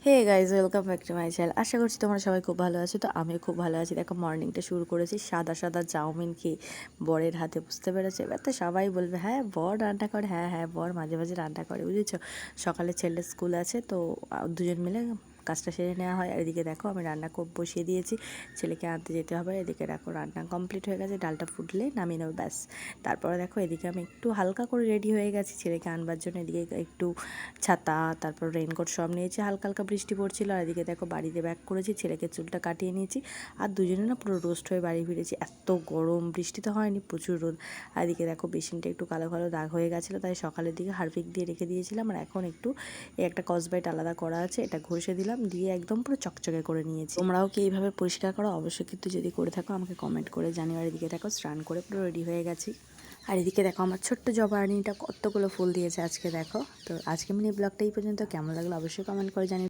Hey guys, welcome back to my channel. আশা করছি তোমরা সবাই খুব ভালো আছো। তো আমিও খুব ভালো আছি। দেখো, মর্নিংটা শুরু করেছি সাদা সাদা চাউমিন খেয়ে বরের হাতে। বুঝতে পেরেছো? এবার তো সবাই বলবে হ্যাঁ বর রান্না করে। হ্যাঁ হ্যাঁ, বর মাঝে মাঝে রান্না করে, বুঝেছো। সকালে ছেলের স্কুল আছে, তো দুজন মিলে কাজটা সেরে নেওয়া হয়। আর এদিকে দেখো আমি রান্না বসিয়ে দিয়েছি, ছেলেকে আনতে যেতে হবে। এদিকে দেখো রান্না কমপ্লিট হয়ে গেছে, ডালটা ফুটলে নামিয়ে নেবো, ব্যাস। তারপরে দেখো এদিকে আমি একটু হালকা করে রেডি হয়ে গেছি ছেলেকে আনবার জন্য। এদিকে একটু ছাতা, তারপর রেইনকোট সব নিয়েছি। হালকা হালকা বৃষ্টি পড়ছিল। আর এদিকে দেখো বাড়িতে ব্যাক করেছি, ছেলেকে চুলটা কাটিয়ে নিয়েছি। আর দুজনে না পুরো রোস্ট হয়ে বাড়ি ফিরেছি। এত গরম, বৃষ্টি তো হয়নি, প্রচুর রোদ। আর এদিকে দেখো বেসিনটা একটু কালো কালো দাগ হয়ে গেছিলো, তাই সকালের দিকে হারপিক দিয়ে রেখে দিয়েছিলাম। আর এখন একটু একটা কসবাইট আলাদা করা আছে, এটা ঘষে দিলাম, দিয়ে একদম পুরো চকচকে করে নিয়েছি। তোমরাও কি এইভাবে পরিষ্কার করো? অবশ্যই কিন্তু যদি করে থাকো আমাকে কমেন্ট করে জানিও। আর এদিকে দেখো স্নান করে পুরো রেডি হয়ে গেছি। আর এদিকে দেখো আমার ছোট্ট জবা রানিটা কতগুলো ফুল দিয়েছে আজকে, দেখো। তো আজকে মিনি ব্লগটা এই পর্যন্ত। কেমন লাগলো অবশ্যই কমেন্ট করে জানিও।